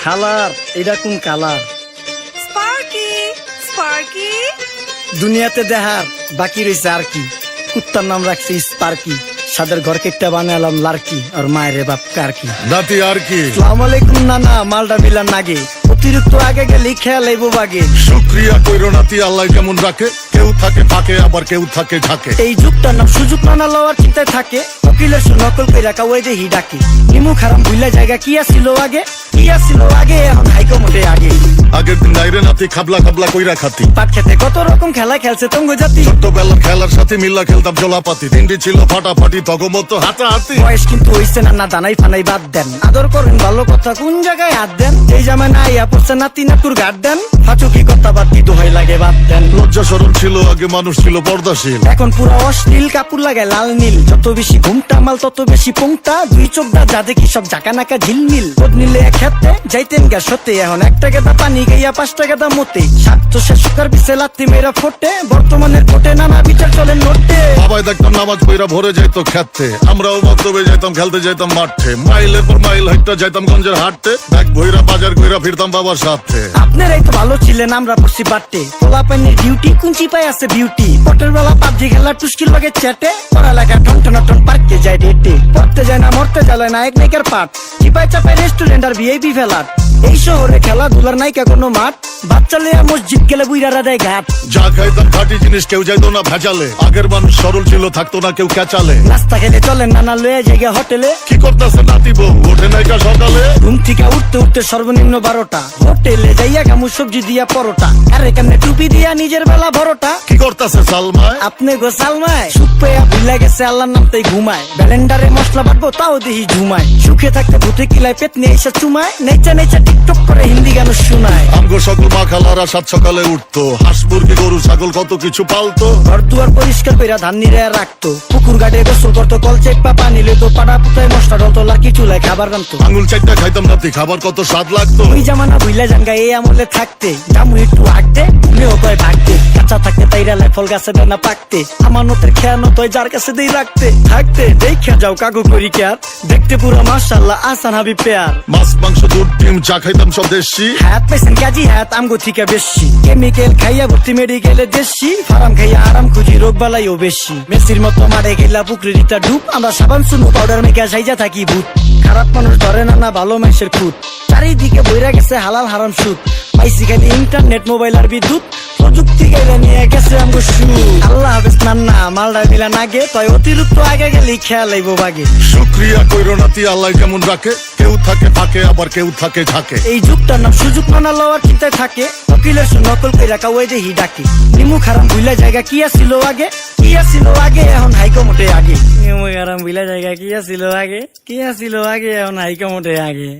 খালার এটা কোন কালার? স্পার্কি স্পার্কি দুনিয়াতে দেখার বাকি রয়েছে আর কি। কুত্তার নাম রাখছি স্পার্কি, সাদের ঘর কেটটা বানালাম লার্কি, আর মায়ের বাপ কারকি। নাতি আর কি? আসসালামু আলাইকুম নানা, মালডা মিলান নাগে, অতিরিক্ত আগে গেলে খেয়াল আইবো বাগে। শুক্রিয়া কইরো নাতি, আল্লাহ কেমন রাখে, কেউ থাকে ফাঁকে আবার কেউ থাকে ঝাঁকে। এই যুগটার নাম সুযোগ নানা লওয়ার চিন্তায় থাকে, উকিলের নকল কইরা কাওয়াই দেহি ডাকে। নিমু খারাম ভুলা জায়গা কি আসিল আগে, কি আসিল আগে, এখন হাইকো মোটে আগে। আগের দিন নাইরে নাতি খাবলা খাবলা কইরা খাতি, পাট খেতে কত রকম খেলা খেলছে তঙ্গ জাতি। ছোট্টবেলা খেলার সাথে মিল্লা খেলতাম জলাপাতি, তিনটি ছিল ফাটাফাটি তগমতো হাতাহাতি। বয়স কিন্তু হইছে না, না দানাই ফানাই বাদ দেন, আদর করেন ভালো কথা কোন জায়গায় হাত দেন। এই জামায় না ইয়া পড়ছে নাতি নাতুর গাট দেন, ফাঁচুকি কথা বাদ দিতে হয় লাগে বাদ দেন। লজ্জা শরম ছিল আগে, মানুষ ছিল পর্দাশীল, এখন পুরো অশ্লীল, কাপড় লাগায় লাল নীল। যত বেশি ঘুমটা মাল তত বেশি পুংটা, দুই চোখ দা যা দেখি সব জাকা নাকা ঝিলমিল। পদ নিলে এক হাতে যাইতেন গা সতে, এখন একটা গেদা পানি গাইয়া 5 টাকা দা মতে। স্বার্থ শেষ কার পিছে লাত্তি মেয়েরা ফোটে, বর্তমানের কোটে নানা বিচার চলে নোটে। বাবাই দেখতাম নামাজ পইরা ভরে যাইতো খেতে, আমরাও মক্তবে যাইতাম, খেলতে যাইতাম মাঠে, মাইলের পর মাইল হাইটটা যাইতাম গঞ্জের হাটে, ব্যাগ ভইরা বাজার কইরা ফিরতাম বাবার সাথে। আপনারাই তো ভালো ছিলেন, আমরা পড়ছি বাটে, পোলা পাইনের ডিউটি কুঞ্চি পাই আছে বিউটি। পটের বেলা পাবজি খেলা টুস্কির লগে চ্যাটে, পড়ালেখা টন টন টন পার্কে যায় ডেটে। পড়তে যায় না মরতে চলে না এক নাইকার পাট, চিপাই চাপাই রেস্টুরেন্ট আর ভিআইপি ফেলাট। এই শহরে খেলাধুলার নাইকা কোনো মাঠ, বাচ্চা লেয়া মসজিদ গেলে বুইরারা দেয় ঘাট। যা খাইতাম খাঁটি জিনিস, কেউ যাইতো না ভেজালে, আগের মানুষ সরল ছিল, থাকতো না কেউ ক্যাচালে। নাস্তা খেলে চলেন নানা লয়ে জায়গা হোটেলে, কি করতেছে নাতি বউ, ওঠে নাইকা সকালে? ঘুম থেকে উঠতে উঠতে সর্বনিম্ন 12টা, হোটেলে যাইয়া গামু সবজি দিয়া পরোটা, আরে কেমনে টুপি দিয়া নিজের বেলা বড়টা। কি করতেছে সালমায়? আপনি গো সালমায় সুখ পেয়া ভুলে গেছে আল্লাহর নাম তাই ঘুমায়। ব্যালেন্ডারে মশলা বাটবো তাও দেহি ঝুমায়, সুখে থাকতে ভূতে কিলায় পেট নিয়ে এসে চুমায়, নেচা নেচা টিকটক করে হিন্দি গান শোনায়। আমগো সকল মা খালারা সাত সকালে উঠতো, হাঁস মুরগি গরু ছাগল কত কিছু পালতো। ঘর দুয়ার পরিষ্কার কইরা ধান নিরে রাখতো, পুকুর ঘাটে গোসল করতো, কল চেক পা পানি লইতো, পাড়া পুতায় মশলা ডলতো, লাকি চুলায় খাবার রান্তো। আঙুল চারটা খাইতাম নাতি, খাবার কত স্বাদ লাগতো। ওই জামানা ভুইলা জানগা এই আমলে থাকতে, জামু একটু আঁকতে ঘুমেও কয় ভাগতে। কাঁচা থাকতে তাইরা লাই ফল গাছে দেয় না পাকতে, আমানতের খেয়ানো তয় যার কাছে দেই রাখতে। থাকতে দেখা যাও কাকু করি কেয়ার, দেখতে পুরো মাশাআল্লাহ আসান হাবি পেয়ার। মাছ মাংস দুধ ডিম চা খাইতাম সব দেশি, হাত পেছেন কাজী হাত আমগো থেকে বেশি। কেমিক্যাল খাইয়া ভর্তি মেডিকেলে দেশি, ফার্ম খাইয়া আরাম খুঁজি রোগ বালাইও বেশি। মেসির মতো মারে গেলা পুকুরে রিতা ডুব, আমরা সাবান শুনু পাউডার মেখা সাইজা থাকি ভূত। খারাপ মানুষ ধরে না না ভালো মানুষের খুঁত, চারিদিকে বইরা গেছে হালাল হারাম সুদ। পাইছি খালি ইন্টারনেট মোবাইল আর বিদ্যুৎ, প্রযুক্তি গেলে নিয়ে গেছে আমগো সু। আল্লাহ হাফেজ নান্না, মালডা মিলা নাগে, তয় অতিরিক্ত আগে গেলে খেয়াল আইবো বাগে। শুক্রিয়া কইরো নাতি, আল্লাহ কেমন রাখে, কেউ থাকে ফাঁকে আবার কেউ থাকে ঝাঁকে। এই যুগটার নাম সুযোগ নানা লওয়ার চিন্তায় থাকে, উকিলের নকল কইরা কাওয়াই দেহি ডাকে। নিমু খারাম ভুলা জায়গা কি আসিল আগে, কি আসিল আগে, এখন হাইকো মোটে আগে। নিমু খারাম ভুলা জায়গা কি আসিল আগে, কি আসিল আগে, এখন হাইকো মোটে আগে।